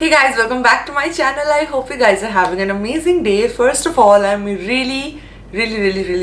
Hey guys, welcome back to my channel. I hope you guys are having an amazing day. First of all, I'm really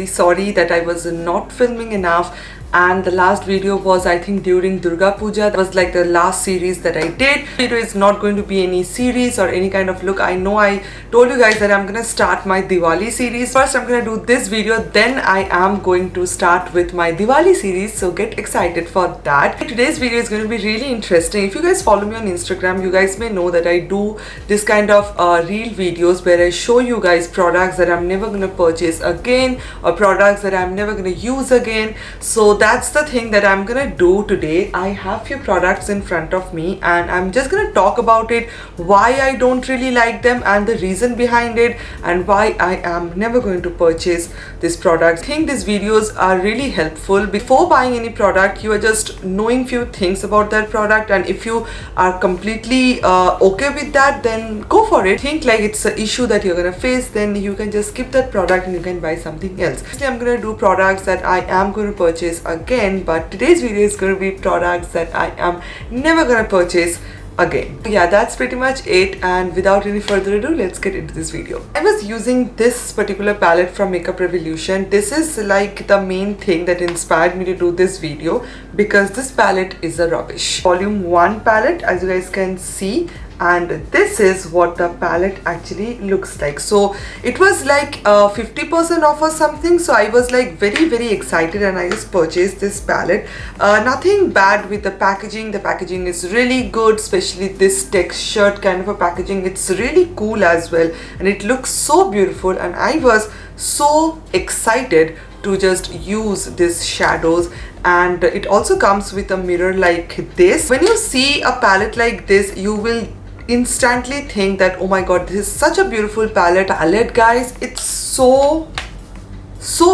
sorry that I was not filming enough, and the last video was I think during Durga Puja. That was like the last series that I did. Video is not going to be any series or any kind of look. I know I told you guys that I'm gonna start my Diwali series. First I'm gonna do this video, then I am going to start with my Diwali series, so get excited for that. Today's video is going to be really interesting. If you guys follow me on Instagram, you guys may know that I do this kind of reel videos where I show you guys products that I'm never gonna purchase again or products that I'm never gonna use again. So that's the thing that I'm gonna do today. I have few products in front of me and I'm just gonna talk about it, why I don't really like them and the reason behind it, and why I am never going to purchase this product. I think these videos are really helpful. Before buying any product, you are just knowing few things about that product, and if you are completely okay with that, then go for it. Think like it's an issue that you're gonna face, then you can just skip that product and you can buy something else. Actually, I'm gonna do products that I am going to purchase again, but today's video is going to be products that I am never gonna purchase again. Yeah, that's pretty much it, and without any further ado, let's get into this video. I was using this particular palette from Makeup Revolution. This is like the main thing that inspired me to do this video, because this palette is a rubbish. Volume 1 palette, as you guys can see, and this is what the palette actually looks like. So it was like 50% off or something, so I was like very excited and I just purchased this palette. Nothing bad with the packaging. The packaging is really good, especially this textured kind of a packaging. It's really cool as well, and it looks so beautiful, and I was so excited to just use these shadows. And it also comes with a mirror like this. When you see a palette like this, you will instantly think that, oh my god, this is such a beautiful palette. Guys, it's so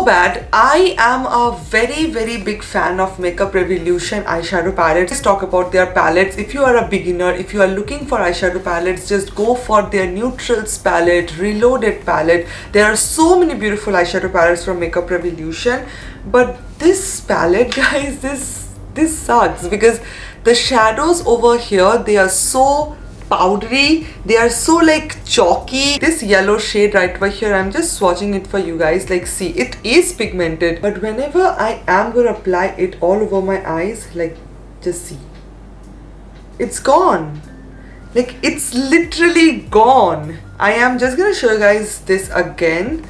bad. I am a very big fan of Makeup Revolution eyeshadow palettes. Let's talk about their palettes. If you are a beginner, if you are looking for eyeshadow palettes, just go for their neutrals palette, reloaded palette. There are so many beautiful eyeshadow palettes from Makeup Revolution, but this palette, guys, this sucks, because the shadows over here, they are so powdery, they are so like chalky. This yellow shade right over here, I'm just swatching it for you guys. Like, see, it is pigmented, but whenever I am going to apply it all over my eyes, like, just see, it's gone. Like, it's literally gone. I am just gonna show you guys this again.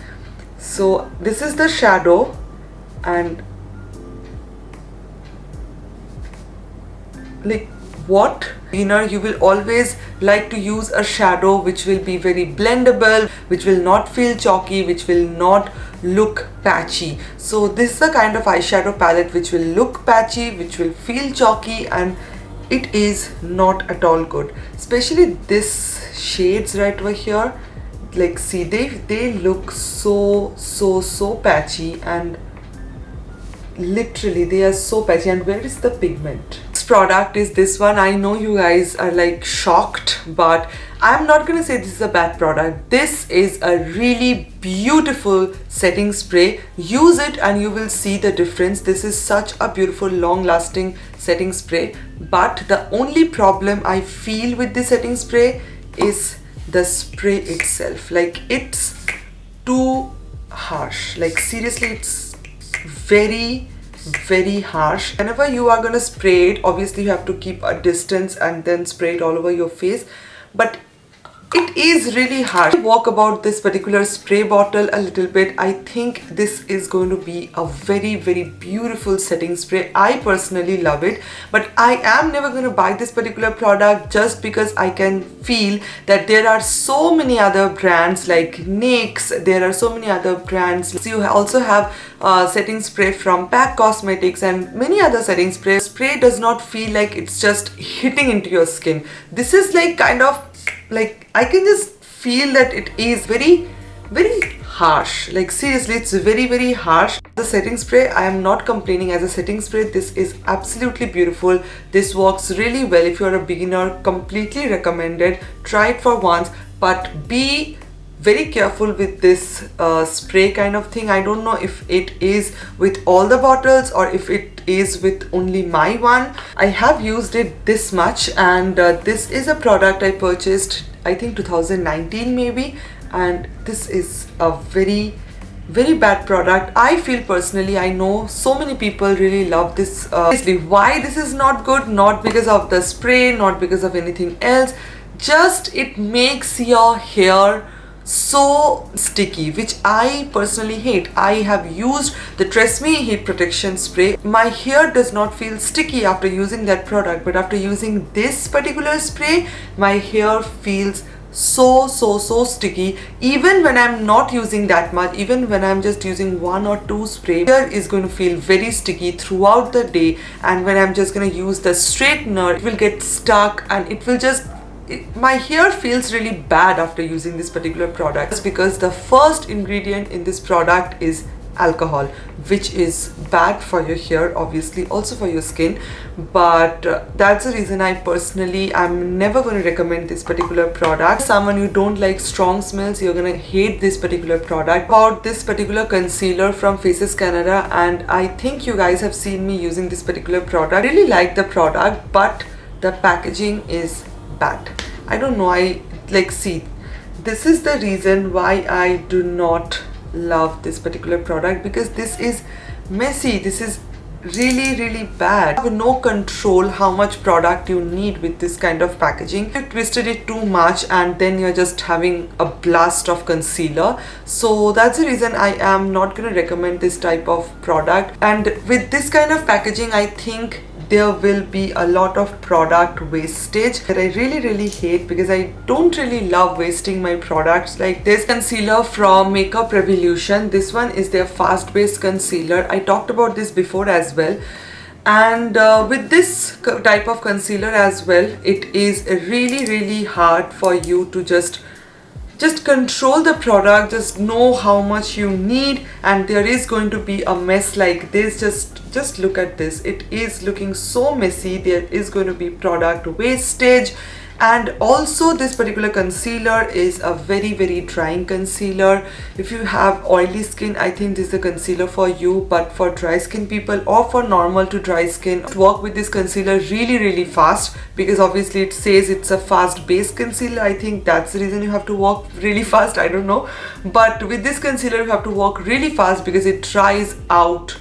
So this is the shadow, and like, what? You know, you will always like to use a shadow which will be very blendable, which will not feel chalky, which will not look patchy. So this is the kind of eyeshadow palette which will look patchy, which will feel chalky, and it is not at all good. Especially this shades right over here. Like, see, they look so patchy, and literally they are so patchy. And where is the pigment? Product is this one. I know you guys are like shocked, but I'm not gonna say this is a bad product. This is a really beautiful setting spray. Use it and you will see the difference. This is such a beautiful long lasting setting spray, but the only problem I feel with this setting spray is the spray itself. Like, it's too harsh. Like, seriously, it's very harsh. Whenever you are gonna spray it, obviously you have to keep a distance and then spray it all over your face, but it is really harsh. Walk about this particular spray bottle a little bit. I think this is going to be a very beautiful setting spray. I personally love it, but I am never going to buy this particular product just because I can feel that there are so many other brands like NYX. There are so many other brands. So you also have setting spray from PAC Cosmetics and many other setting sprays. Spray does not feel like it's just hitting into your skin. This is like kind of like, I can just feel that it is very harsh. Like, seriously, it's very harsh. The setting spray, I am not complaining. As a setting spray, this is absolutely beautiful. This works really well. If you're a beginner, completely recommended. Try it for once, but be very careful with this spray kind of thing. I don't know if it is with all the bottles or if it is with only my one. I have used it this much, and this is a product I purchased, I think 2019 maybe, and this is a very bad product. I feel personally, I know so many people really love this. Why this is not good? Not because of the spray, not because of anything else, just it makes your hair so sticky, which I personally hate. I have used the TRESemmé heat protection spray. My hair does not feel sticky after using that product, but after using this particular spray, my hair feels so sticky. Even when I'm not using that much, even when I'm just using 1 or 2 spray, hair is going to feel very sticky throughout the day, and when I'm just going to use the straightener, it will get stuck and it will just my hair feels really bad after using this particular product. It's because the first ingredient in this product is alcohol, which is bad for your hair, obviously also for your skin, but that's the reason I'm never going to recommend this particular product. Someone you don't like strong smells, you're gonna hate this particular product. About this particular concealer from Faces Canada, and I think you guys have seen me using this particular product. I really like the product, but the packaging is bad. I don't know, see, this is the reason why I do not love this particular product, because this is messy. This is really bad. You have no control how much product you need with this kind of packaging. You twisted it too much and then you're just having a blast of concealer. So that's the reason I am not going to recommend this type of product. And with this kind of packaging, I think there will be a lot of product wastage that I really hate, because I don't really love wasting my products. Like this concealer from Makeup Revolution, this one is their fast base concealer. I talked about this before as well, and with this type of concealer as well, it is really hard for you to just control the product, just know how much you need, and there is going to be a mess like this. Just look at this, it is looking so messy. There is going to be product wastage. And also this particular concealer is a very drying concealer. If you have oily skin, I think this is a concealer for you, but for dry skin people or for normal to dry skin, work with this concealer really fast, because obviously it says it's a fast base concealer. I think that's the reason you have to work really fast, I don't know, but with this concealer you have to work really fast because it dries out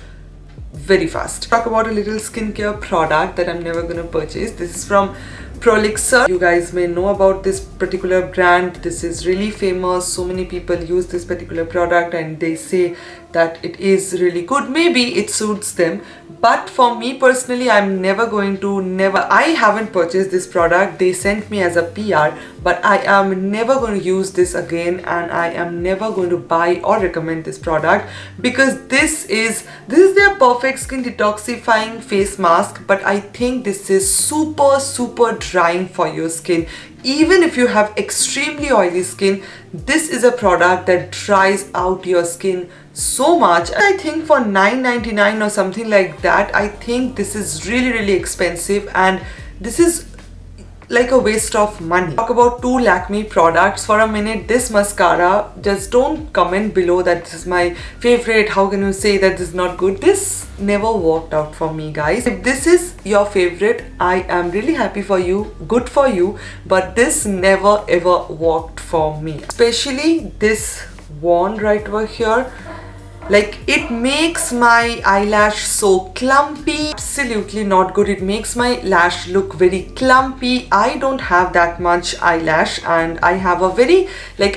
very fast. Talk about a little skincare product that I'm never gonna purchase. This is from Prolixer. You guys may know about this particular brand. This is really famous. So many people use this particular product and they say that it is really good. Maybe it suits them, but for me personally, I'm never going to, I haven't purchased this product. They sent me as a PR, but I am never going to use this again, and I am never going to buy or recommend this product, because this is their perfect skin detoxifying face mask, but I think this is super drying for your skin. Even if you have extremely oily skin, this is a product that dries out your skin so much. I think for $9.99 or something like that, I think this is really expensive, and this is like a waste of money. Talk about 2 Lakme products for a minute. This mascara, just don't comment below that this is my favorite. How can you say that this is not good? This never worked out for me, guys. If this is your favorite, I am really happy for you, good for you, but this never ever worked for me. Especially this wand right over here. Like, it makes my eyelash so clumpy. Absolutely not good. It makes my lash look very clumpy. I don't have that much eyelash, and I have a very,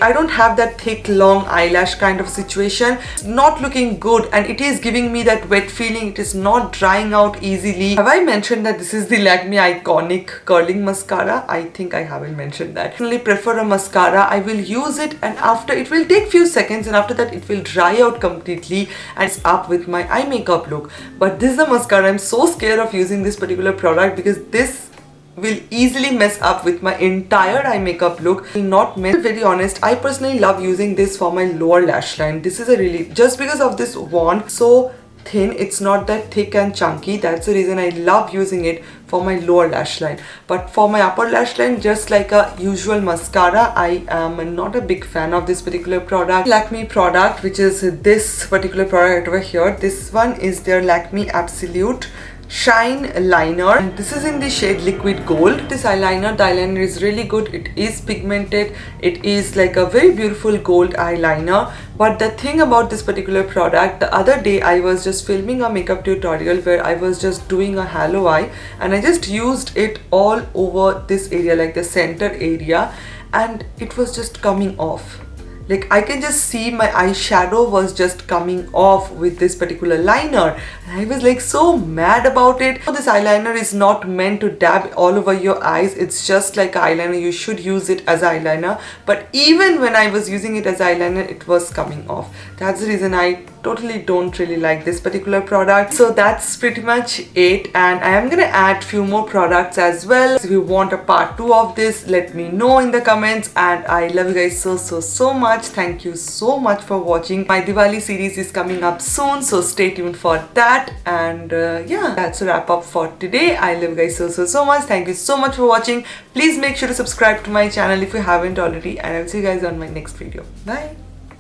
I don't have that thick long eyelash kind of situation. It's not looking good, and it is giving me that wet feeling. It is not drying out easily. Have I mentioned that this is the Lakme Iconic Curling Mascara? I think I haven't mentioned that. I personally prefer a mascara. I will use it, and after, it will take few seconds, and after that it will dry out completely and it's up with my eye makeup look. But this is a mascara. I'm so scared of using this particular product, because this will easily mess up with my entire eye makeup look. Will not mess. Very honest, I personally love using this for my lower lash line. This is a really, just because of this wand, so thin, it's not that thick and chunky. That's the reason I love using it for my lower lash line. But for my upper lash line, just like a usual mascara, I am not a big fan of this particular product. Lakme product, which is this particular product over here. This one is their Lakme Absolute Shine Liner, and this is in the shade Liquid Gold. This eyeliner, the eyeliner is really good. It is pigmented. It is like a very beautiful gold eyeliner. But the thing about this particular product, the other day I was just filming a makeup tutorial where I was just doing a halo eye, and I just used it all over this area, like the center area, and it was just coming off. Like I can just see my eyeshadow was just coming off with this particular liner. And I was like so mad about it. This eyeliner is not meant to dab all over your eyes. It's just like eyeliner. You should use it as eyeliner. But even when I was using it as eyeliner, it was coming off. That's the reason I totally don't really like this particular product. So that's pretty much it, and I am gonna add few more products as well. So if you want a part 2 of this, let me know in the comments, and I love you guys so much. Thank you so much for watching. My Diwali series is coming up soon, so stay tuned for that. And yeah, that's a wrap up for today. I love you guys so much. Thank you so much for watching. Please make sure to subscribe to my channel if you haven't already, and I'll see you guys on my next video. Bye.